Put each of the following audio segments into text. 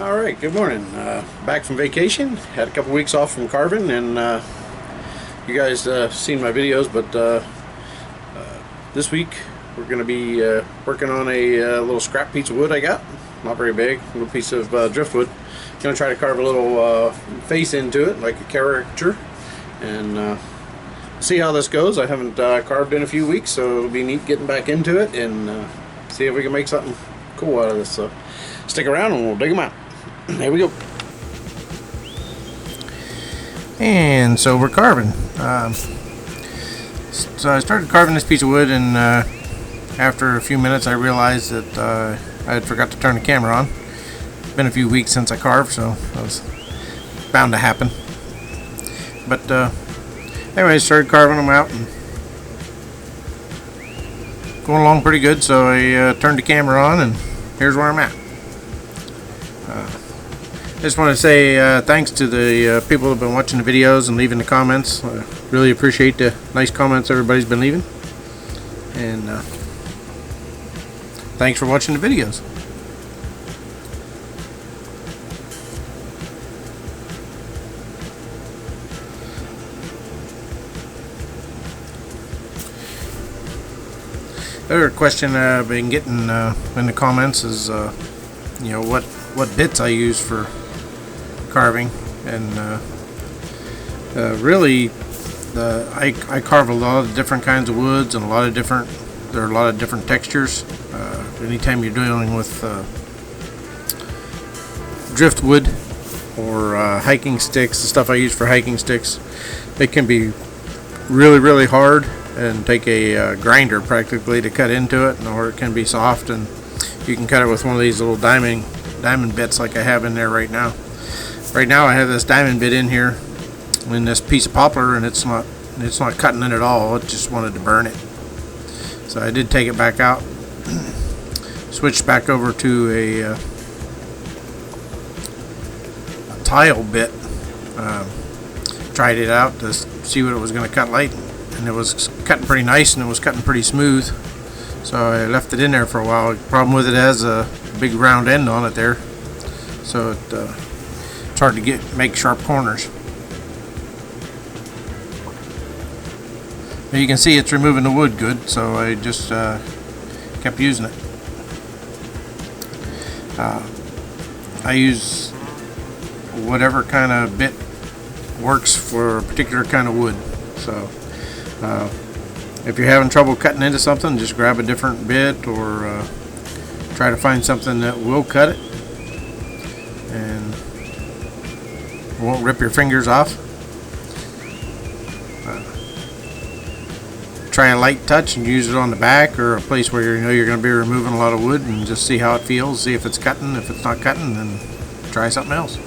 Alright, good morning. Back from vacation. Had a couple weeks off from carving, and you guys seen my videos, but this week we're going to be working on a little scrap piece of wood I got. Not very big, a little piece of driftwood. Going to try to carve a little face into it, like a caricature, and see how this goes. I haven't carved in a few weeks, so it'll be neat getting back into it and see if we can make something cool out of this. So stick around and we'll dig them out. There we go. And so we're carving. So I started carving this piece of wood, and after a few minutes I realized that I had forgot to turn the camera on. It's been a few weeks since I carved, so that was bound to happen. But anyway, I started carving them out and going along pretty good, so I turned the camera on, and here's where I'm at. I just want to say thanks to the people who have been watching the videos and leaving the comments. I really appreciate the nice comments everybody's been leaving. And thanks for watching the videos. The other question I've been getting in the comments is, you know, what bits I use for carving, and really I carve a lot of different kinds of woods, and there are a lot of different textures. Anytime you're dealing with driftwood or hiking sticks, the stuff I use for hiking sticks, it can be really hard and take a grinder practically to cut into it, or it can be soft and you can cut it with one of these little diamond bits like I have in there right now. Right now I have this diamond bit in here in this piece of poplar, and it's not cutting it at all. It just wanted to burn it. So I did take it back out, switched back over to a tile bit, tried it out to see what it was going to cut like, and it was cutting pretty nice and it was cutting pretty smooth. So I left it in there for a while. The problem with it has a big round end on it there, so it's hard to make sharp corners. Now you can see it's removing the wood good, so I just kept using it. I use whatever kind of bit works for a particular kind of wood. So if you're having trouble cutting into something, just grab a different bit, or try to find something that will cut it and won't rip your fingers off. Try a light touch and use it on the back or a place where you know you're going to be removing a lot of wood, and just see how it feels. See if it's cutting. If it's not cutting, then try something else.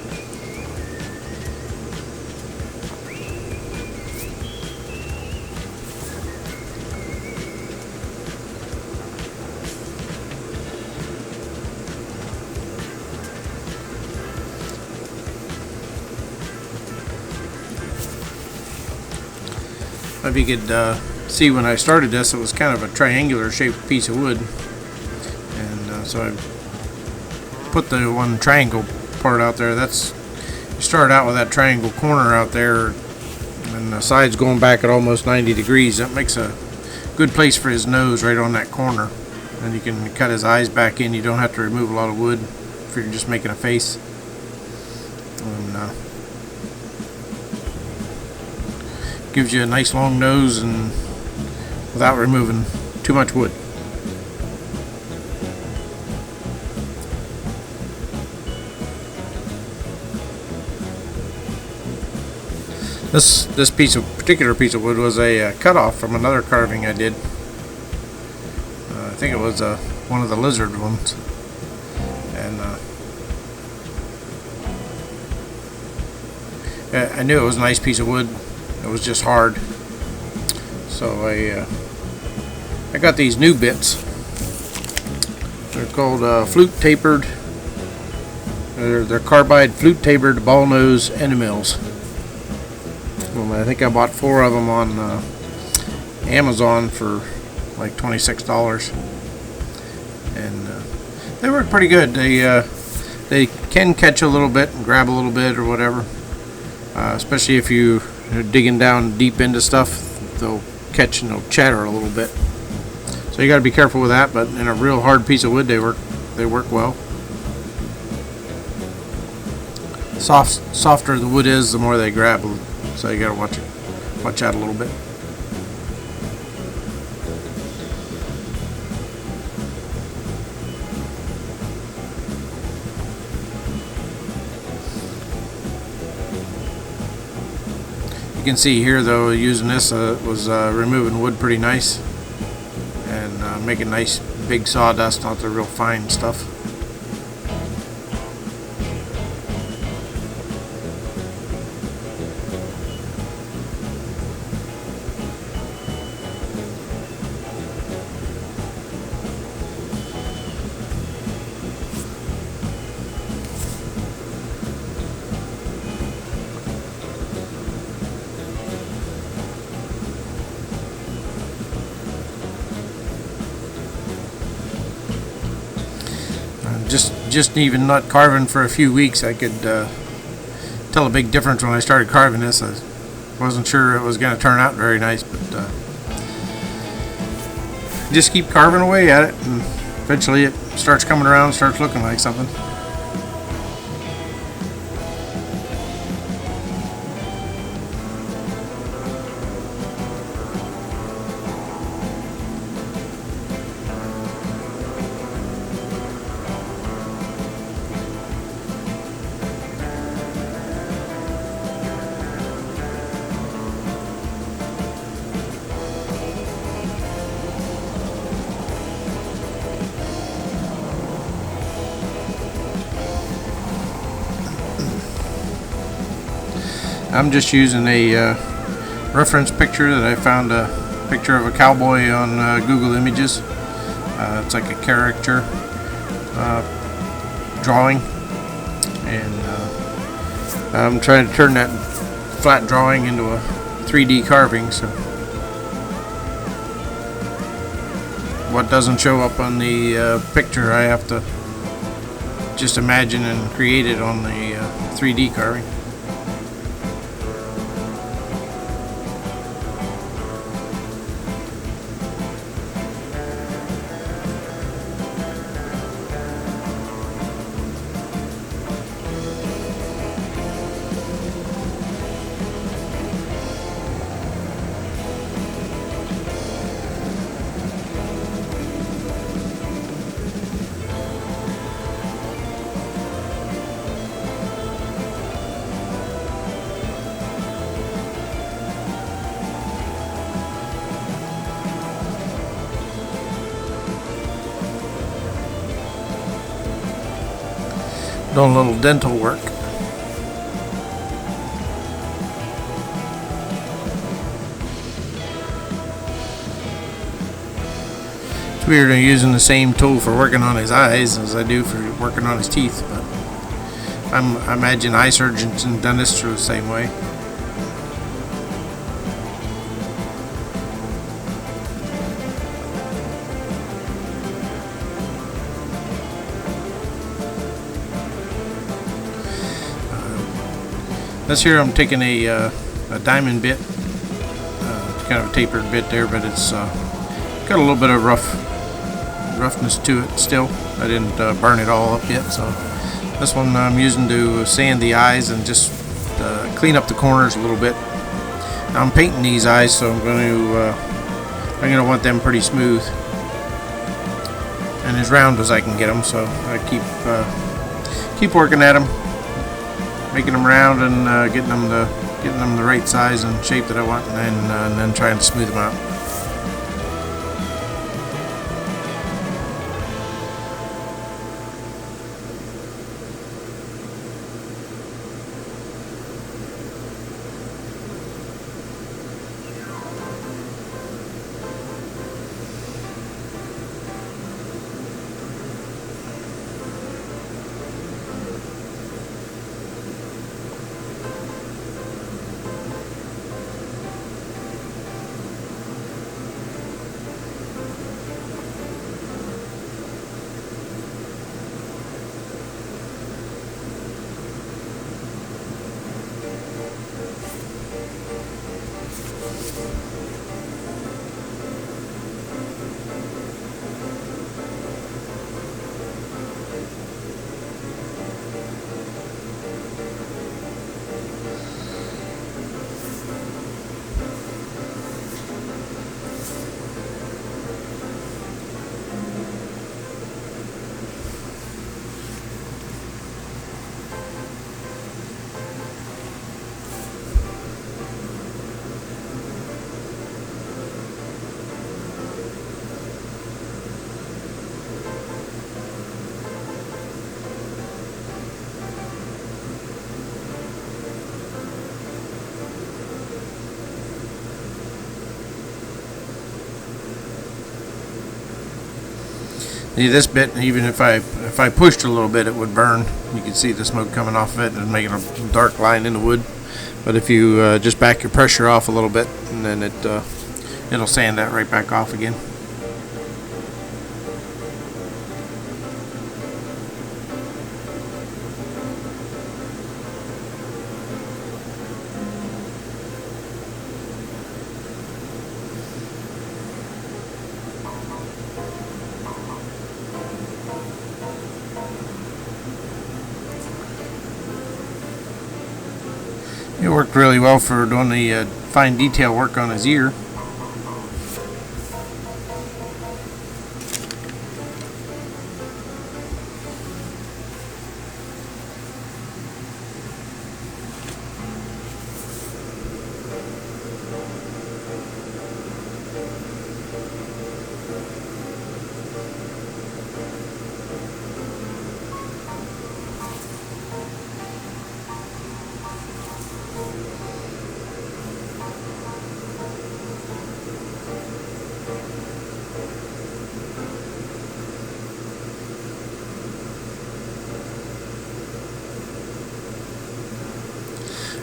If you could see, when I started this, it was kind of a triangular shaped piece of wood, and so I put the one triangle part out there. You start out with that triangle corner out there, and the sides going back at almost 90 degrees. That makes a good place for his nose, right on that corner, and you can cut his eyes back in. You don't have to remove a lot of wood if you're just making a face. And gives you a nice long nose, and without removing too much wood. This particular piece of wood was a cutoff from another carving I did. I think it was one of the lizard ones, and I knew it was a nice piece of wood. It was just hard, so I got these new bits. They're called flute tapered. They're carbide flute tapered ball nose end mills. Well, I think I bought 4 of them on Amazon for like $26, and they work pretty good. They can catch a little bit and grab a little bit or whatever, especially if you're digging down deep into stuff. They'll catch and they'll chatter a little bit. So you got to be careful with that. But in a real hard piece of wood, they work well. Softer the wood is, the more they grab. So you got to watch out a little bit. You can see here though, using this was removing wood pretty nice and making nice big sawdust, not the real fine stuff. Just even not carving for a few weeks, I could tell a big difference when I started carving this. I wasn't sure it was going to turn out very nice, but just keep carving away at it, and eventually it starts coming around, starts looking like something. I'm just using a reference picture that I found, a picture of a cowboy on Google Images. It's like a caricature drawing, and I'm trying to turn that flat drawing into a 3D carving. So what doesn't show up on the picture, I have to just imagine and create it on the 3D carving. Doing a little dental work. It's weird, I'm using the same tool for working on his eyes as I do for working on his teeth, but I imagine eye surgeons and dentists are the same way. This here I'm taking a diamond bit, kind of a tapered bit there, but it's got a little bit of roughness to it still. I didn't burn it all up yet, so this one I'm using to sand the eyes and just clean up the corners a little bit. Now I'm painting these eyes, so I'm going to want them pretty smooth and as round as I can get them. So I keep working at them, making them round and getting them the right size and shape that I want, and then trying to smooth them out. This bit, even if I pushed a little bit, it would burn. You can see the smoke coming off of it and making a dark line in the wood. But if you just back your pressure off a little bit, and then it'll sand that right back off again. It worked really well for doing the fine detail work on his ear.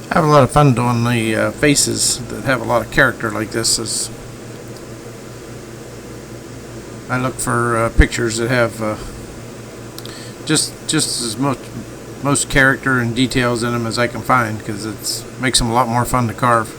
I have a lot of fun doing the faces that have a lot of character like this. I look for pictures that have just as most character and details in them as I can find, because it makes them a lot more fun to carve.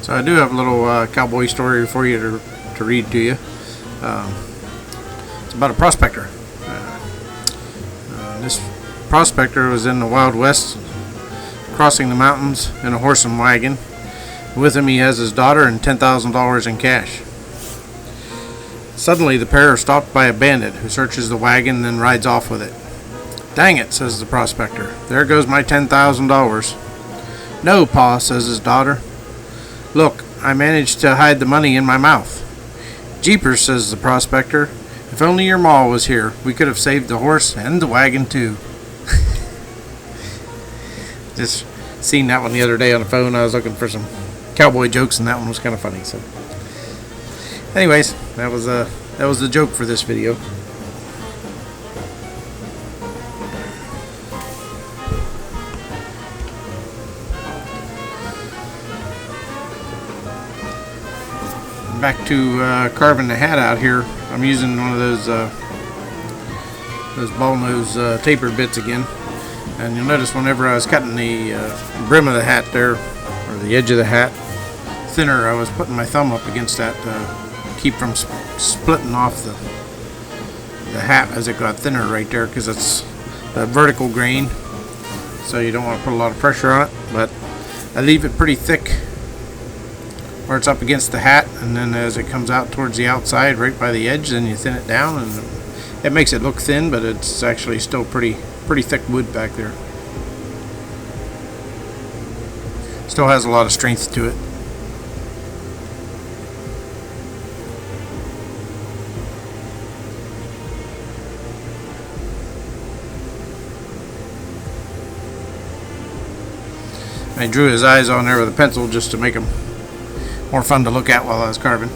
So I do have a little cowboy story for you to read to you. It's about a prospector. This prospector was in the Wild West, crossing the mountains in a horse and wagon. With him he has his daughter and $10,000 in cash. Suddenly the pair are stopped by a bandit who searches the wagon and then rides off with it. "Dang it," says the prospector. "There goes my $10,000. "No, Pa," says his daughter. "Look, I managed to hide the money in my mouth." "Jeepers," says the prospector. "If only your ma was here, we could have saved the horse and the wagon too." Just seen that one the other day on the phone. I was looking for some cowboy jokes, and that one was kind of funny. So, anyways, that was the joke for this video. Back to carving the hat out here. I'm using one of those ball nose tapered bits again, and you'll notice whenever I was cutting the brim of the hat there, or the edge of the hat thinner, I was putting my thumb up against that to keep from splitting off the hat as it got thinner right there, because it's a vertical grain, so you don't want to put a lot of pressure on it. But I leave it pretty thick where it's up against the hat, and then as it comes out towards the outside right by the edge, then you thin it down, and it makes it look thin, but it's actually still pretty thick wood back there. Still has a lot of strength to it. I drew his eyes on there with a pencil just to make them more fun to look at while I was carving.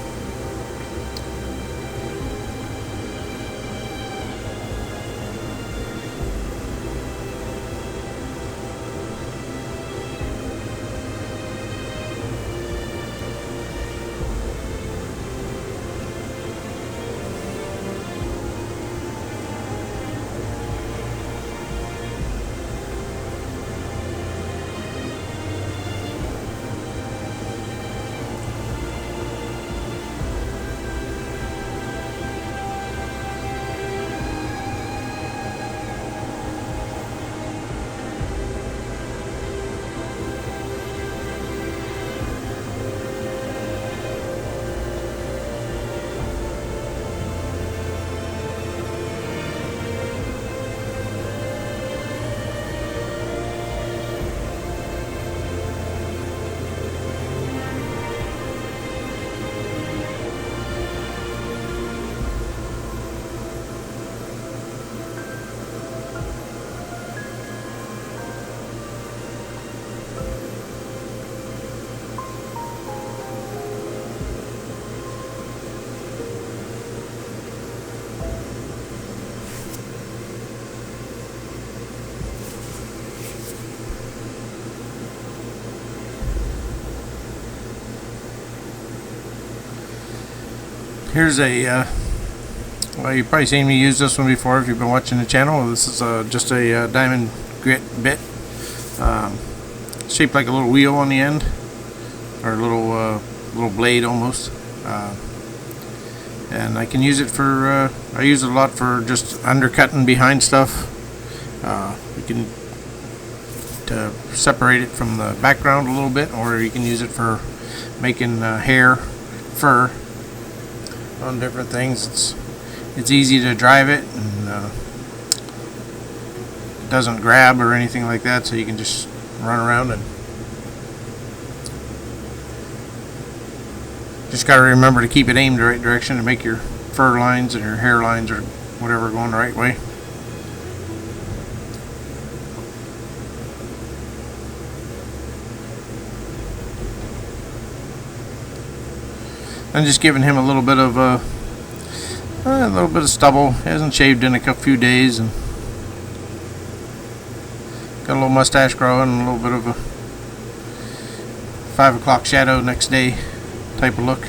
Here's a, well, you've probably seen me use this one before if you've been watching the channel. This is just a diamond grit bit, shaped like a little wheel on the end, or a little blade almost. And I can use it for, I use it a lot for just undercutting behind stuff. You can separate it from the background a little bit, or you can use it for making hair, fur, on different things. It's easy to drive it, and it doesn't grab or anything like that, so you can just run around and just got to remember to keep it aimed the right direction to make your fur lines and your hair lines or whatever going the right way. I'm just giving him a little bit of stubble. He hasn't shaved in a few days, and got a little mustache growing, and a little bit of a 5 o'clock shadow next day type of look.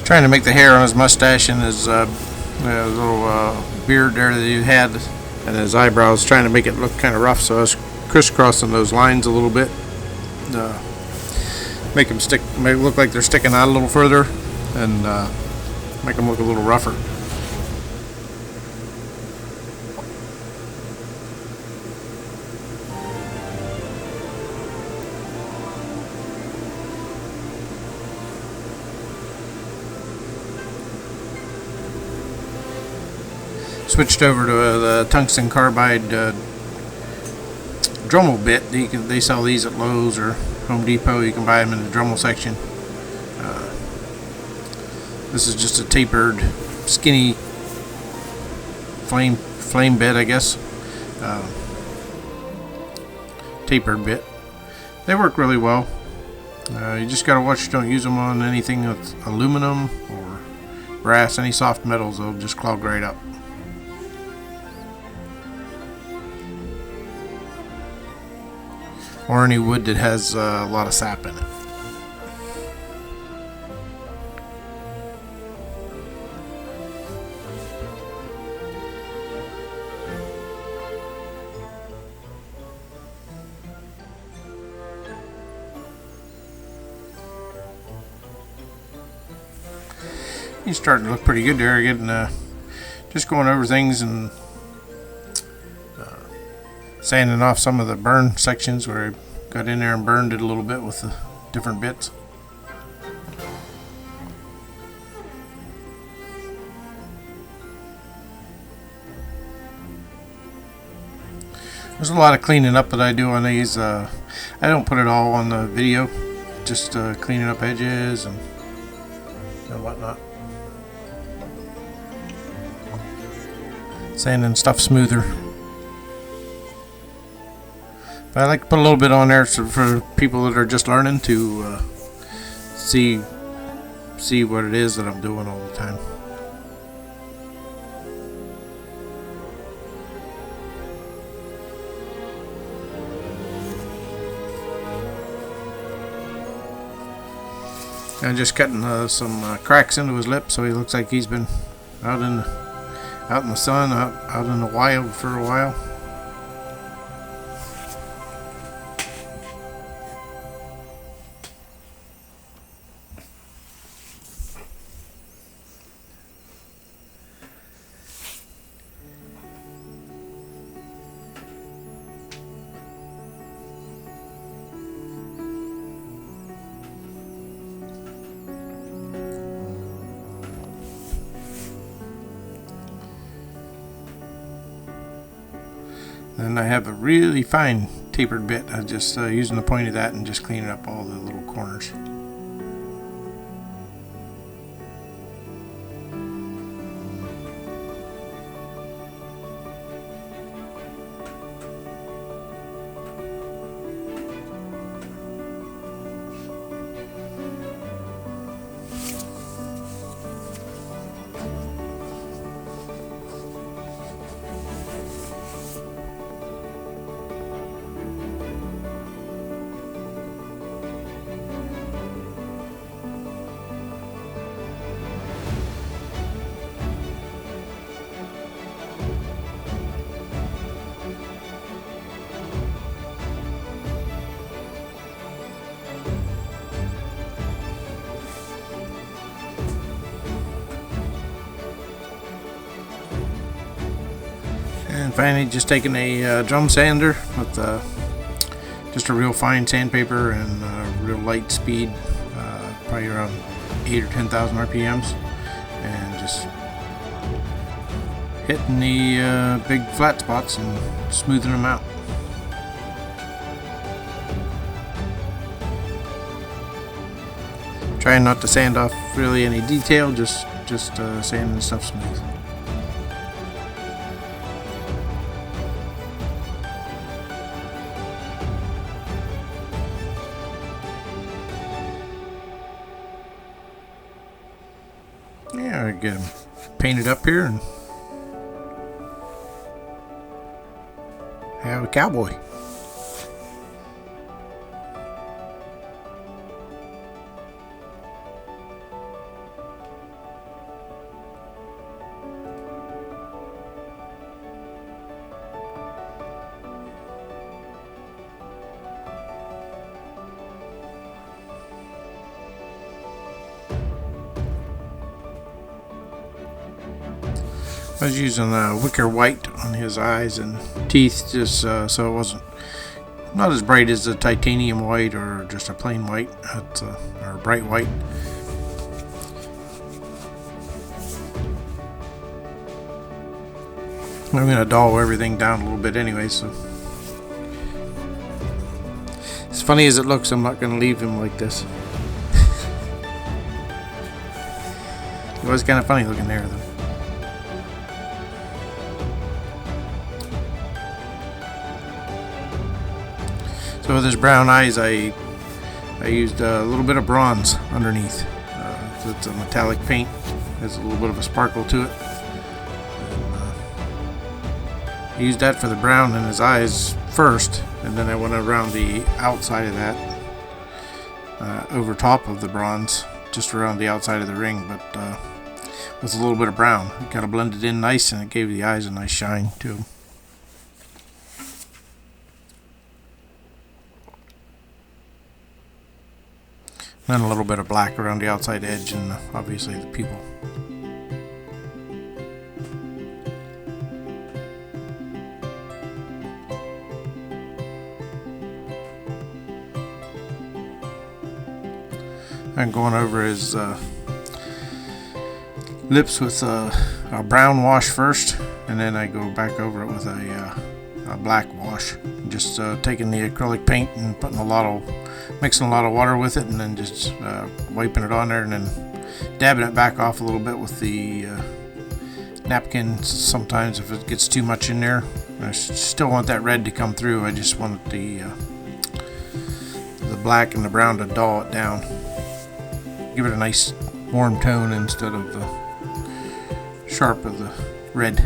Trying to make the hair on his mustache and his little beard there that he had, and his eyebrows, trying to make it look kind of rough, so I was crisscrossing those lines a little bit, make them look like they're sticking out a little further, and make them look a little rougher. Switched over to the tungsten carbide Dremel bit. They sell these at Lowe's or Home Depot. You can buy them in the Dremel section. This is just a tapered, skinny flame bit, I guess. Tapered bit. They work really well. You just gotta watch. Don't use them on anything with aluminum or brass. Any soft metals, they'll just clog right up. Or any wood that has a lot of sap in it. He's starting to look pretty good there, getting just going over things and sanding off some of the burn sections where I got in there and burned it a little bit with the different bits. There's a lot of cleaning up that I do on these. I don't put it all on the video, just cleaning up edges and whatnot. Sanding stuff smoother. But I like to put a little bit on there for people that are just learning to see what it is that I'm doing all the time. I'm just cutting some cracks into his lip, so he looks like he's been out in the sun, out in the wild for a while. Then I have a really fine tapered bit. I'm just using the point of that and just cleaning up all the little corners. And finally, just taking a drum sander with just a real fine sandpaper and real light speed, probably around 8 or 10,000 RPMs, and just hitting the big flat spots and smoothing them out. Trying not to sand off really any detail, just sanding stuff smooth. Yeah, I get them painted up here and have a cowboy. I was using wicker white on his eyes and teeth, just so it wasn't not as bright as a titanium white or just a plain white, or a bright white. I'm going to dull everything down a little bit anyway, so as funny as it looks, I'm not going to leave him like this. It was kind of funny looking there, though. So with his brown eyes, I used a little bit of bronze underneath. So it's a metallic paint. Has a little bit of a sparkle to it. I used that for the brown in his eyes first, and then I went around the outside of that, over top of the bronze, just around the outside of the ring, but with a little bit of brown. It kind of blended in nice, and it gave the eyes a nice shine too. And a little bit of black around the outside edge and obviously the pupil. I'm going over his lips with a brown wash first, and then I go back over it with a black wash. Just taking the acrylic paint and mixing a lot of water with it, and then just wiping it on there, and then dabbing it back off a little bit with the napkin. Sometimes if it gets too much in there, I still want that red to come through. I just want the black and the brown to dull it down, give it a nice warm tone instead of the sharp of the red.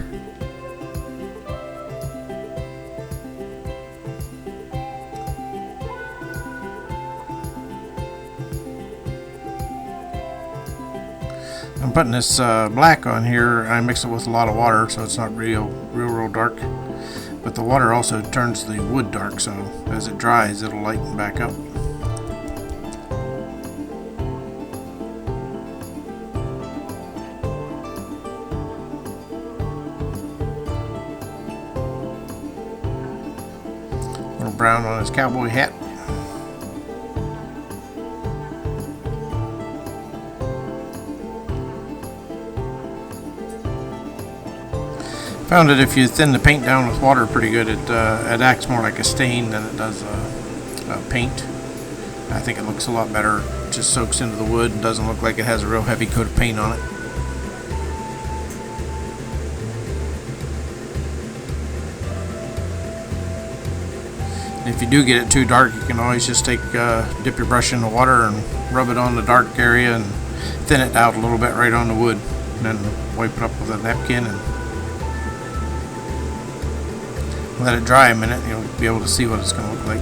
I'm putting this black on here. I mix it with a lot of water, so it's not real dark. But the water also turns the wood dark, so as it dries, it'll lighten back up. A little brown on his cowboy hat. Found that if you thin the paint down with water pretty good, it acts more like a stain than it does paint. I think it looks a lot better. It just soaks into the wood and doesn't look like it has a real heavy coat of paint on it. And if you do get it too dark, you can always just dip your brush in the water and rub it on the dark area and thin it out a little bit right on the wood, and then wipe it up with a napkin and let it dry a minute. You'll be able to see what it's going to look like.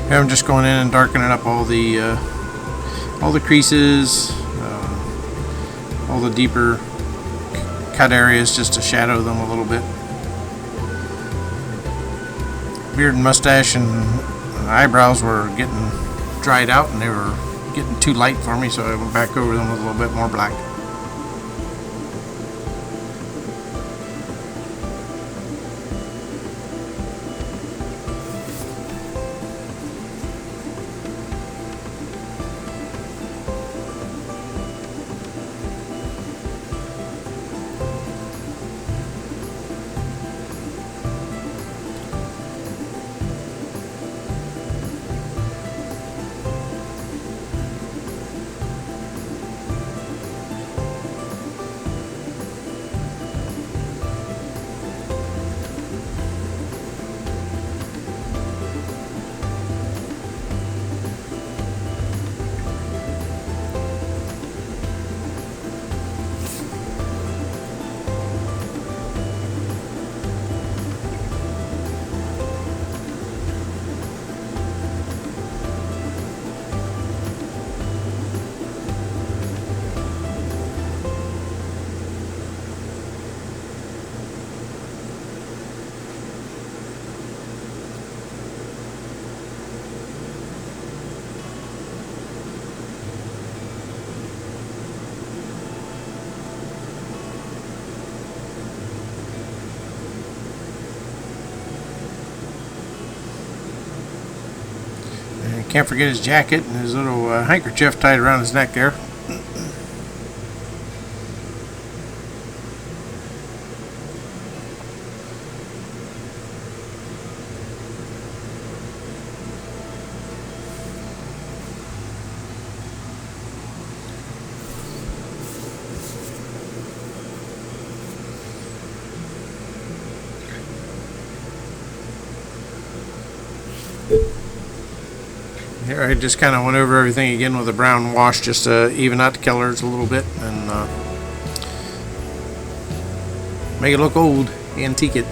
Here I'm just going in and darkening up all the creases, all the deeper cut areas, just to shadow them a little bit. Beard and mustache and eyebrows were getting dried out, and they were getting too light for me, so I went back over them with a little bit more black. Can't forget his jacket and his little handkerchief tied around his neck there. Here I just kind of went over everything again with a brown wash just to even out the colors a little bit and make it look old, antique it.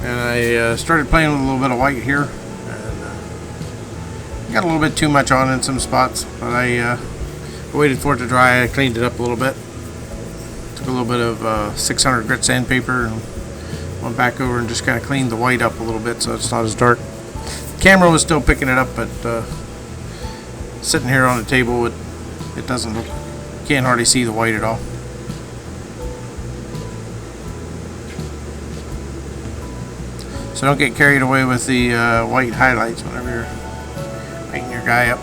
And I started playing with a little bit of white here, and got a little bit too much on in some spots, but I waited for it to dry. I cleaned it up a little bit. Took a little bit of 600 grit sandpaper and Went back over and just kind of cleaned the white up a little bit so it's not as dark. Camera was still picking it up, but sitting here on the table, it doesn't look, can't hardly see the white at all. So don't get carried away with the white highlights whenever you're painting your guy up.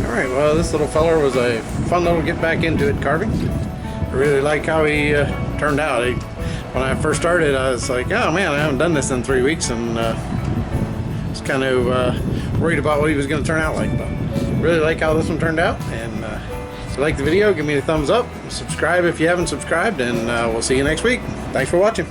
Alright, well, this little feller was a fun little get back into it carving. I really like how he turned out. When I first started, I was like, oh man, I haven't done this in 3 weeks, and was kind of worried about what he was going to turn out like. But really like how this one turned out, and if you like the video, give me a thumbs up, subscribe if you haven't subscribed, and we'll see you next week. Thanks for watching.